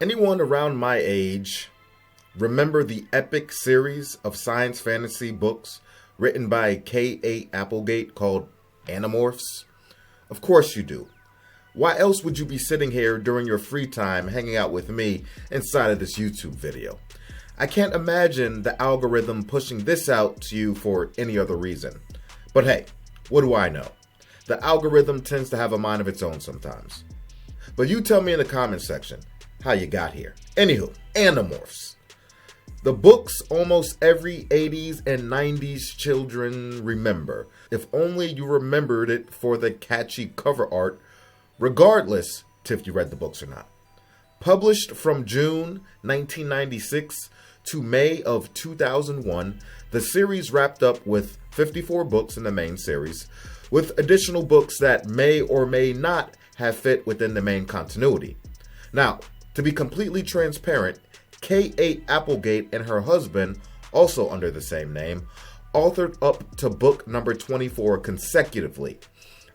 Anyone around my age remember the epic series of science fantasy books written by K.A. Applegate called Animorphs? Of course you do. Why else would you be sitting here during your free time hanging out with me inside of this YouTube video? I can't imagine the algorithm pushing this out to you for any other reason. But hey, what do I know? The algorithm tends to have a mind of its own sometimes. But you tell me in the comment section how you got here. Anywho, Animorphs. The books almost every 80s and 90s children remember. If only you remembered it for the catchy cover art, regardless if you read the books or not. Published from June 1996 to May of 2001, the series wrapped up with 54 books in the main series, with additional books that may or may not have fit within the main continuity. Now, to be completely transparent, K.A. Applegate and her husband, also under the same name, authored up to book number 24 consecutively.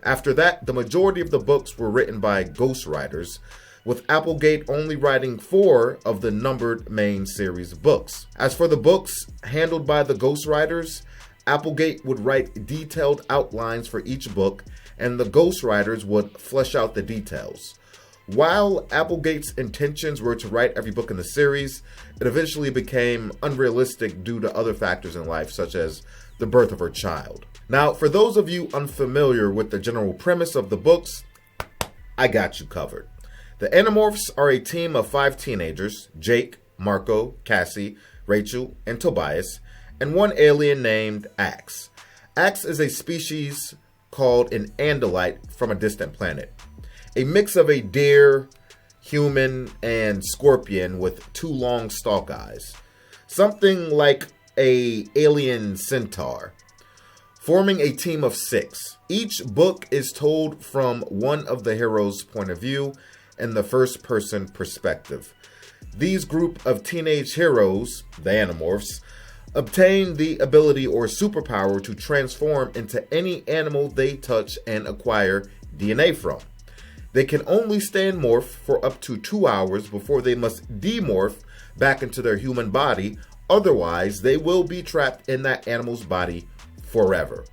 After that, the majority of the books were written by ghostwriters, with Applegate only writing 4 of the numbered main series books. As for the books handled by the ghostwriters, Applegate would write detailed outlines for each book, and the ghostwriters would flesh out the details. While Applegate's intentions were to write every book in the series, it eventually became unrealistic due to other factors in life, such as the birth of her child. Now, for those of you unfamiliar with the general premise of the books, I got you covered. The Animorphs are a team of 5 teenagers: Jake, Marco, Cassie, Rachel, and Tobias, and one alien named Axe. Axe is a species called an Andalite from a distant planet. A mix of a deer, human, and scorpion with 2 long stalk eyes. Something like a alien centaur. Forming a team of 6. Each book is told from one of the heroes' point of view in the first-person perspective. These group of teenage heroes, the Animorphs, obtain the ability or superpower to transform into any animal they touch and acquire DNA from. They can only stay in morph for up to 2 hours before they must demorph back into their human body, otherwise they will be trapped in that animal's body forever.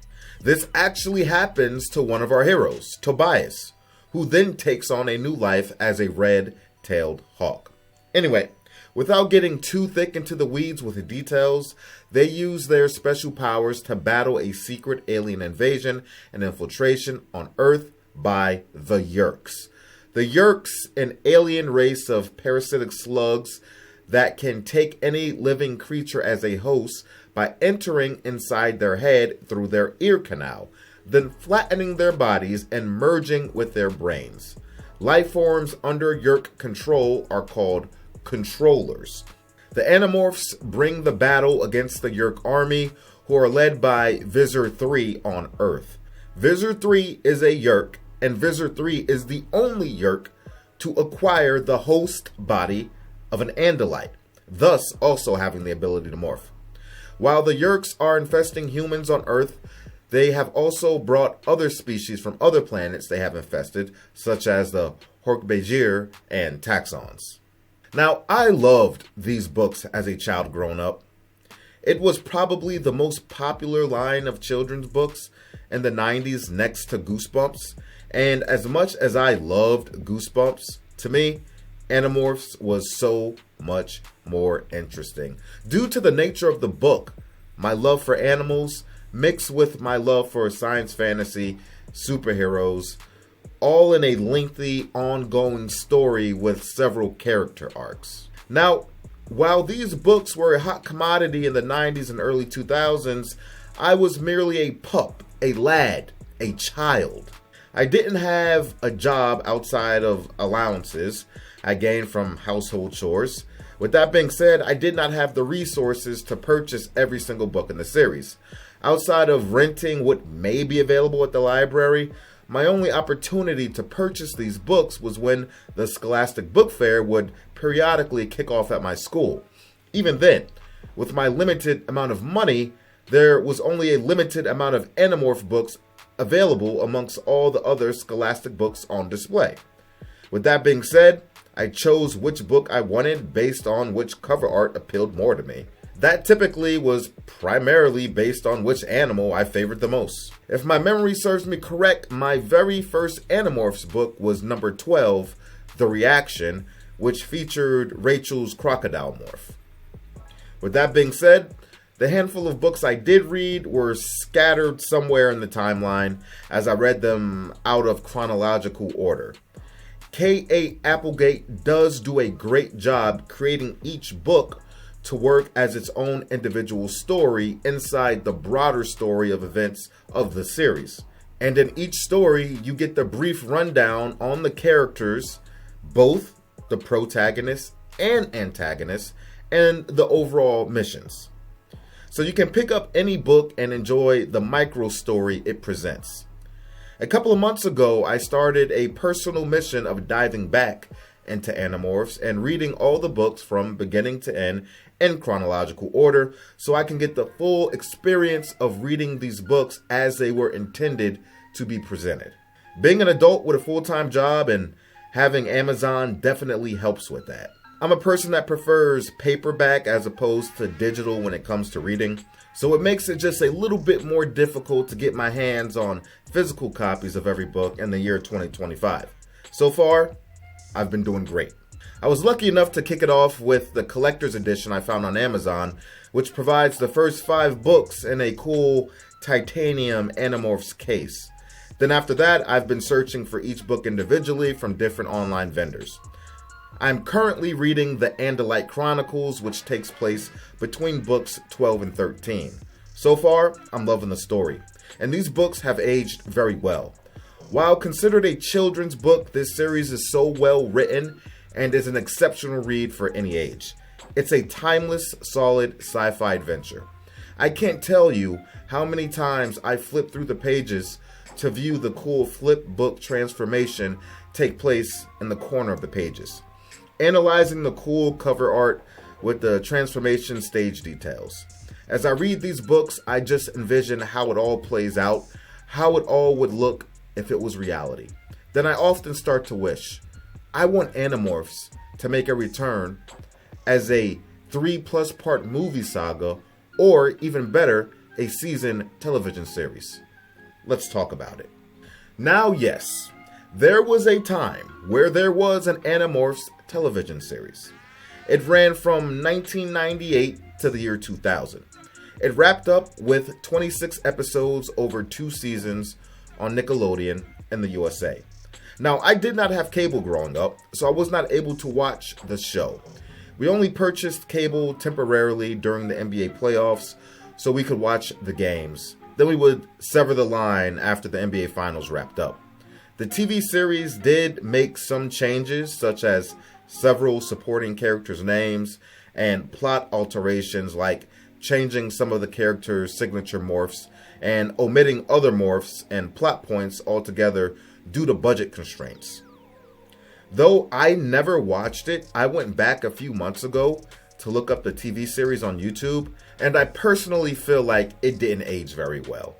This actually happens to one of our heroes, Tobias, who then takes on a new life as a red-tailed hawk. Anyway, without getting too thick into the weeds with the details, they use their special powers to battle a secret alien invasion and infiltration on Earth by the Yeerks. The Yeerks, an alien race of parasitic slugs that can take any living creature as a host by entering inside their head through their ear canal, then flattening their bodies and merging with their brains. Life forms under Yeerk control are called controllers. The Animorphs bring the battle against the Yeerk army, who are led by Visor 3 on Earth. Visor 3 is a Yeerk, and Visor 3 is the only Yeerk to acquire the host body of an Andalite, thus also having the ability to morph. While the Yeerks are infesting humans on Earth, they have also brought other species from other planets they have infested, such as the Hork-Bajir and Taxons. Now, I loved these books as a child growing up. It was probably the most popular line of children's books in the 90s next to Goosebumps. And as much as I loved Goosebumps, to me, Animorphs was so much more interesting. Due to the nature of the book, my love for animals mixed with my love for science fantasy, superheroes, all in a lengthy, ongoing story with several character arcs. Now, while these books were a hot commodity in the 90s and early 2000s, I was merely a pup, a lad, a child. I didn't have a job outside of allowances I gained from household chores. With that being said, I did not have the resources to purchase every single book in the series. Outside of renting what may be available at the library, my only opportunity to purchase these books was when the Scholastic Book Fair would periodically kick off at my school. Even then, with my limited amount of money, there was only a limited amount of Animorph books available amongst all the other Scholastic books on display. With that being said, I chose which book I wanted based on which cover art appealed more to me. That typically was primarily based on which animal I favored the most. If my memory serves me correct, my very first Animorphs book was number 12, The Reaction, which featured Rachel's crocodile morph. With that being said, the handful of books I did read were scattered somewhere in the timeline as I read them out of chronological order. K.A. Applegate does do a great job creating each book to work as its own individual story inside the broader story of events of the series. And in each story, you get the brief rundown on the characters, both the protagonist and antagonist, and the overall missions. So you can pick up any book and enjoy the micro story it presents. A couple of months ago, I started a personal mission of diving back into Animorphs and reading all the books from beginning to end in chronological order so I can get the full experience of reading these books as they were intended to be presented. Being an adult with a full-time job and having Amazon definitely helps with that. I'm a person that prefers paperback as opposed to digital when it comes to reading, so it makes it just a little bit more difficult to get my hands on physical copies of every book in the year 2025. So far, I've been doing great. I was lucky enough to kick it off with the collector's edition I found on Amazon, which provides the first 5 books in a cool titanium Animorphs case. Then after that, I've been searching for each book individually from different online vendors. I'm currently reading the Andalite Chronicles, which takes place between books 12 and 13. So far, I'm loving the story, and these books have aged very well. While considered a children's book, this series is so well written and is an exceptional read for any age. It's a timeless, solid sci-fi adventure. I can't tell you how many times I flipped through the pages to view the cool flip book transformation take place in the corner of the pages, analyzing the cool cover art with the transformation stage details. As I read these books, I just envision how it all plays out, how it all would look if it was reality. Then I often start to wish, I want Animorphs to make a return as a 3+ part movie saga, or even better, a season television series. Let's talk about it. Now, yes, there was a time where there was an Animorphs television series. It ran from 1998 to the year 2000. It wrapped up with 26 episodes over 2 seasons on Nickelodeon in the USA. Now, I did not have cable growing up, so I was not able to watch the show. We only purchased cable temporarily during the NBA playoffs so we could watch the games. Then we would sever the line after the NBA Finals wrapped up. The TV series did make some changes, such as several supporting characters' names and plot alterations like changing some of the characters' signature morphs and omitting other morphs and plot points altogether due to budget constraints. Though I never watched it, I went back a few months ago to look up the TV series on YouTube, and I personally feel like it didn't age very well.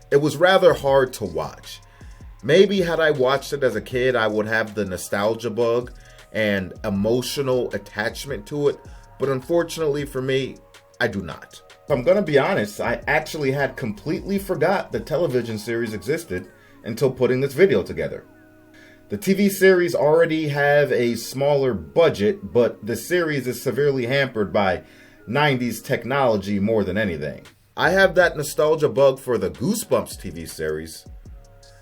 It was rather hard to watch. Maybe had I watched it as a kid, I would have the nostalgia bug and emotional attachment to it, but unfortunately for me, I do not. If I'm gonna be honest, I actually had completely forgot the television series existed until putting this video together. The TV series already have a smaller budget, but the series is severely hampered by 90s technology more than anything. I have that nostalgia bug for the Goosebumps TV series,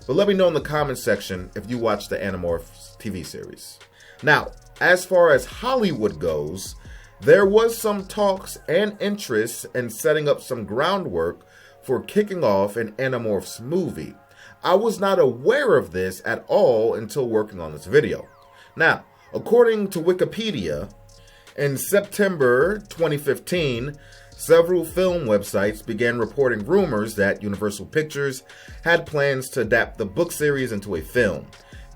but let me know in the comments section if you watch the Animorphs TV series. Now, as far as Hollywood goes, there was some talks and interest in setting up some groundwork for kicking off an Animorphs movie. I was not aware of this at all until working on this video. Now, according to Wikipedia, in September 2015, several film websites began reporting rumors that Universal Pictures had plans to adapt the book series into a film,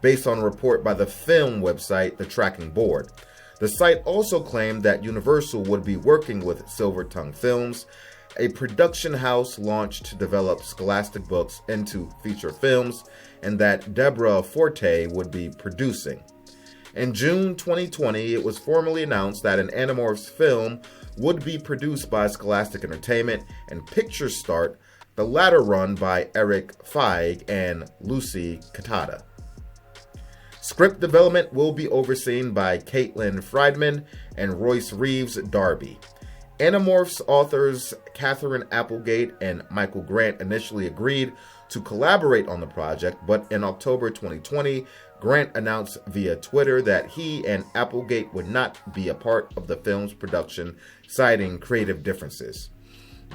based on a report by the film website The Tracking Board. The site also claimed that Universal would be working with Silver Tongue Films, a production house launched to develop scholastic books into feature films, and that Deborah Forte would be producing. In June 2020, it was formally announced that an Animorphs film would be produced by Scholastic Entertainment and pictures start, the latter run by Eric Feig and Lucy Katada. Script development will be overseen by Caitlin Friedman and Royce Reeves Darby. Animorphs authors Catherine Applegate and Michael Grant initially agreed to collaborate on the project, but in October 2020, Grant announced via Twitter that he and Applegate would not be a part of the film's production, citing creative differences.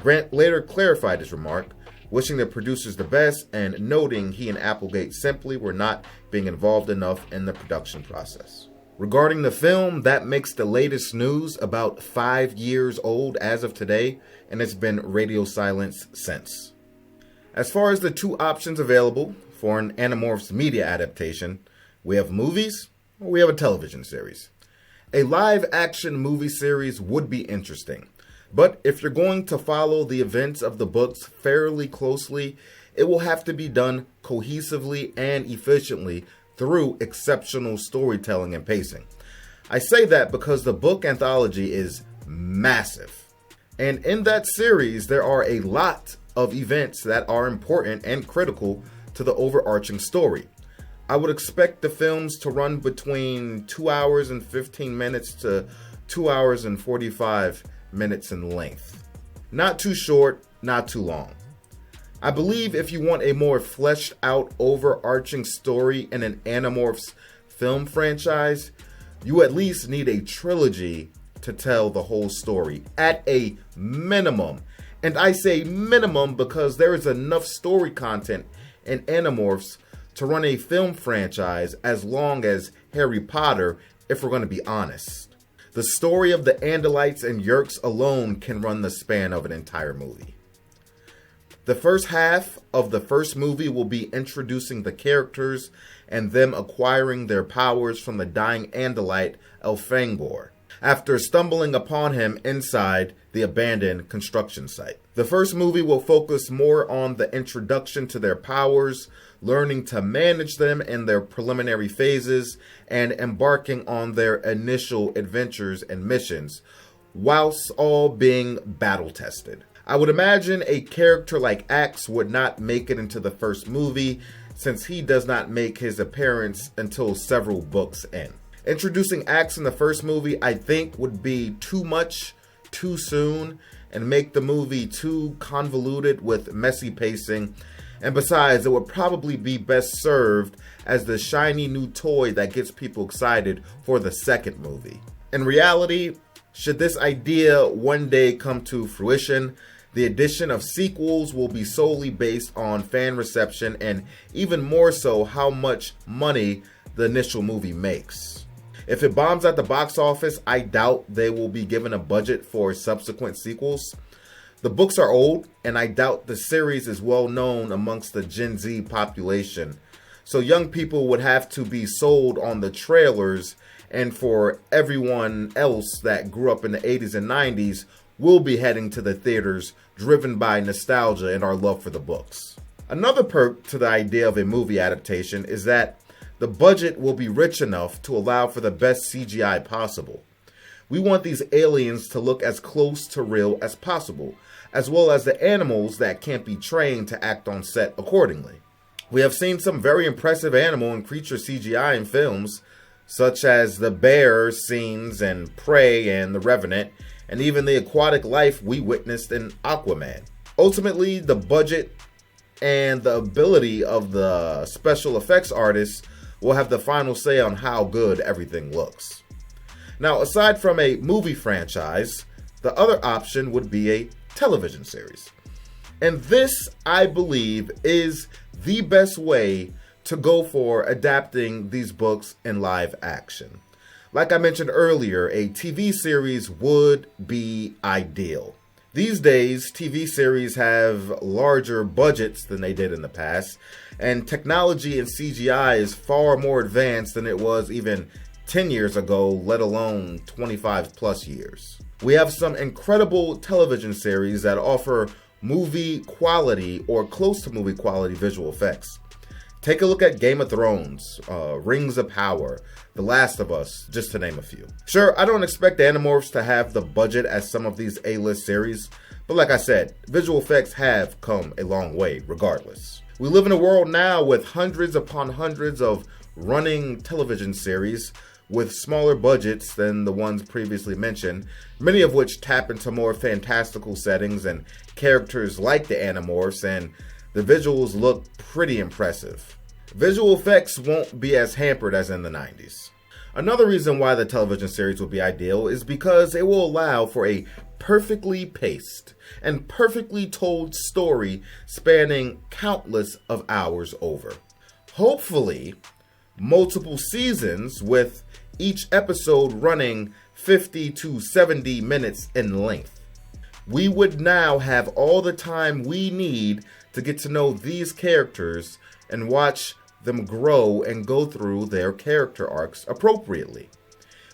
Grant later clarified his remark, wishing the producers the best and noting he and Applegate simply were not being involved enough in the production process. Regarding the film, that makes the latest news about 5 years old as of today, and it's been radio silence since. As far as the two options available for an Animorphs media adaptation, we have movies or we have a television series. A live-action movie series would be interesting, but if you're going to follow the events of the books fairly closely, it will have to be done cohesively and efficiently through exceptional storytelling and pacing. I say that because the book anthology is massive, and in that series there are a lot of events that are important and critical to the overarching story. I would expect the films to run between 2 hours and 15 minutes to 2 hours and 45 minutes in length. Not too short, not too long. I believe if you want a more fleshed out overarching story in an Animorphs film franchise, you at least need a trilogy to tell the whole story at a minimum. And I say minimum because there is enough story content in Animorphs to run a film franchise as long as Harry Potter, if we're going to be honest. The story of the Andalites and Yeerks alone can run the span of an entire movie. The first half of the first movie will be introducing the characters and them acquiring their powers from the dying Andalite Elfangor, after stumbling upon him inside the abandoned construction site. The first movie will focus more on the introduction to their powers, learning to manage them in their preliminary phases, and embarking on their initial adventures and missions, whilst all being battle-tested. I would imagine a character like Axe would not make it into the first movie, since he does not make his appearance until several books in. Introducing Axe in the first movie, I think, would be too much, too soon, and make the movie too convoluted with messy pacing. And besides, it would probably be best served as the shiny new toy that gets people excited for the second movie. In reality, should this idea one day come to fruition, the addition of sequels will be solely based on fan reception and even more so how much money the initial movie makes. If it bombs at the box office, I doubt they will be given a budget for subsequent sequels. The books are old, and I doubt the series is well known amongst the Gen Z population. So young people would have to be sold on the trailers, and for everyone else that grew up in the 80s and 90s, will be heading to the theaters driven by nostalgia and our love for the books. Another perk to the idea of a movie adaptation is that the budget will be rich enough to allow for the best CGI possible. We want these aliens to look as close to real as possible, as well as the animals that can't be trained to act on set accordingly. We have seen some very impressive animal and creature CGI in films, such as the bear scenes in Prey and The Revenant, and even the aquatic life we witnessed in Aquaman. Ultimately, the budget and the ability of the special effects artists will have the final say on how good everything looks. Now, aside from a movie franchise, the other option would be a television series. And this, I believe, is the best way to go for adapting these books in live action. Like I mentioned earlier, a TV series would be ideal. These days, TV series have larger budgets than they did in the past, and technology and CGI is far more advanced than it was even 10 years ago, let alone 25 plus years. We have some incredible television series that offer movie quality or close to movie quality visual effects. Take a look at Game of Thrones, Rings of Power, The Last of Us, just to name a few. Sure, I don't expect Animorphs to have the budget as some of these A-list series, but like I said, visual effects have come a long way regardless. We live in a world now with hundreds upon hundreds of running television series with smaller budgets than the ones previously mentioned, many of which tap into more fantastical settings and characters like the Animorphs, and the visuals look pretty impressive. Visual effects won't be as hampered as in the 90s. Another reason why the television series will be ideal is because it will allow for a perfectly paced and perfectly told story spanning countless of hours over. Hopefully, multiple seasons with each episode running 50 to 70 minutes in length. We would now have all the time we need to get to know these characters and watch them grow and go through their character arcs appropriately.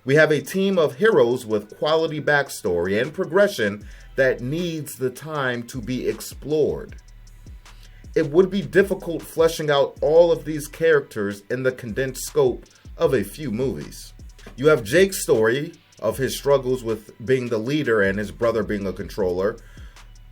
We have a team of heroes with quality backstory and progression that needs the time to be explored. It would be difficult fleshing out all of these characters in the condensed scope of a few movies. You have Jake's story of his struggles with being the leader and his brother being a controller,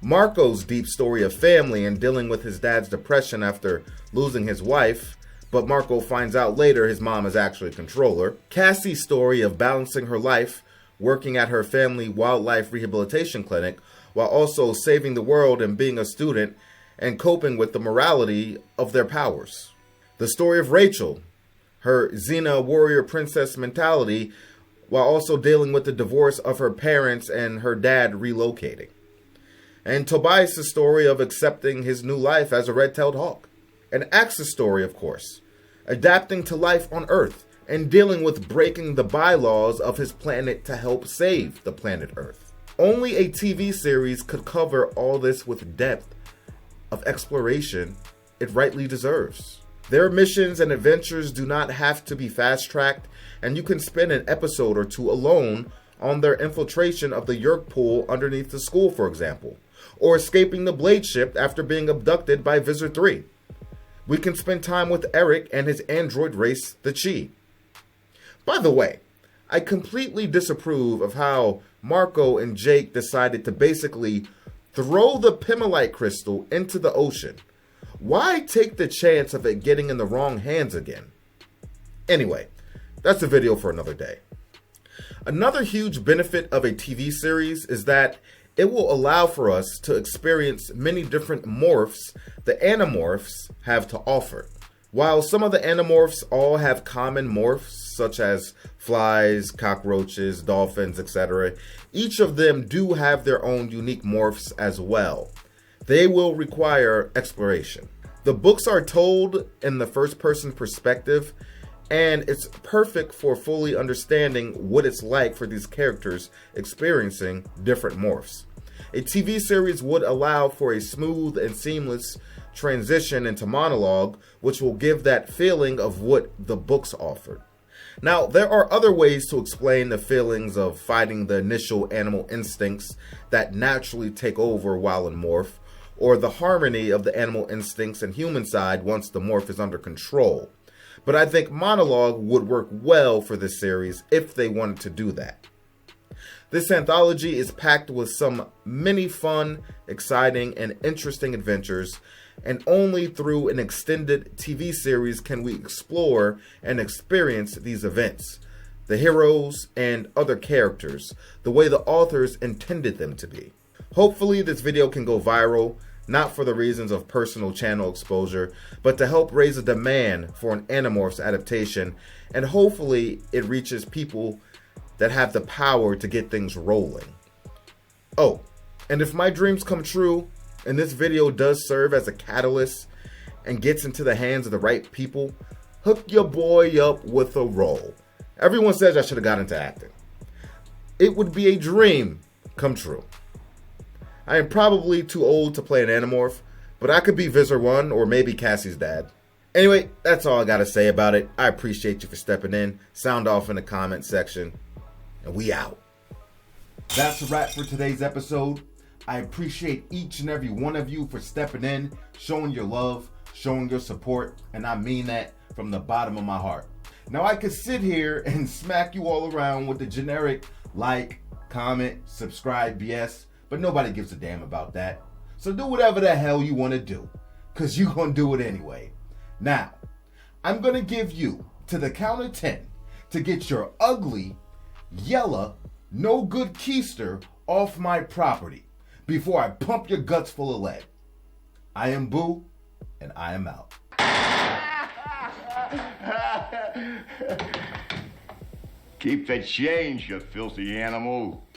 Marco's deep story of family and dealing with his dad's depression after losing his wife, but Marco finds out later his mom is actually a controller, Cassie's story of balancing her life, working at her family wildlife rehabilitation clinic, while also saving the world and being a student and coping with the morality of their powers. The story of Rachel, her Xena warrior princess mentality, while also dealing with the divorce of her parents and her dad relocating. And Tobias' story of accepting his new life as a red-tailed hawk. And Axe's story, of course, adapting to life on Earth and dealing with breaking the bylaws of his planet to help save the planet Earth. Only a TV series could cover all this with depth of exploration it rightly deserves. Their missions and adventures do not have to be fast-tracked, and you can spend an episode or two alone on their infiltration of the Yerk pool underneath the school, for example, or escaping the Blade ship after being abducted by Visor 3. We can spend time with Eric and his android race, the Chi. By the way, I completely disapprove of how Marco and Jake decided to basically throw the Pimolite crystal into the ocean. Why take the chance of it getting in the wrong hands again? Anyway, that's a video for another day. Another huge benefit of a TV series is that it will allow for us to experience many different morphs the Animorphs have to offer. While some of the Animorphs all have common morphs, such as flies, cockroaches, dolphins, etc., each of them do have their own unique morphs as well. They will require exploration. The books are told in the first-person perspective, and it's perfect for fully understanding what it's like for these characters experiencing different morphs. A TV series would allow for a smooth and seamless transition into monologue, which will give that feeling of what the books offered. Now, there are other ways to explain the feelings of fighting the initial animal instincts that naturally take over while in morph, or the harmony of the animal instincts and human side once the morph is under control. But I think monologue would work well for this series if they wanted to do that. This anthology is packed with some many fun, exciting, and interesting adventures, and only through an extended TV series can we explore and experience these events, the heroes and other characters, the way the authors intended them to be. Hopefully this video can go viral, not for the reasons of personal channel exposure, but to help raise a demand for an Animorphs adaptation, and hopefully it reaches people that have the power to get things rolling. Oh, and if my dreams come true, and this video does serve as a catalyst and gets into the hands of the right people, hook your boy up with a role. Everyone says I should have got into acting. It would be a dream come true. I am probably too old to play an Animorph, but I could be Visor 1 or maybe Cassie's dad. Anyway, that's all I gotta say about it. I appreciate you for stepping in. Sound off in the comment section. And we out. That's a wrap for today's episode. I appreciate each and every one of you for stepping in, showing your love, showing your support, and I mean that from the bottom of my heart. Now, I could sit here and smack you all around with the generic like, comment, subscribe BS, but nobody gives a damn about that. So do whatever the hell you want to do, because you're going to do it anyway. Now, I'm going to give you to the count of 10 to get your ugly, yellow, no good keister off my property before I pump your guts full of lead. I am Boo, and I am out. Keep the change, you filthy animal.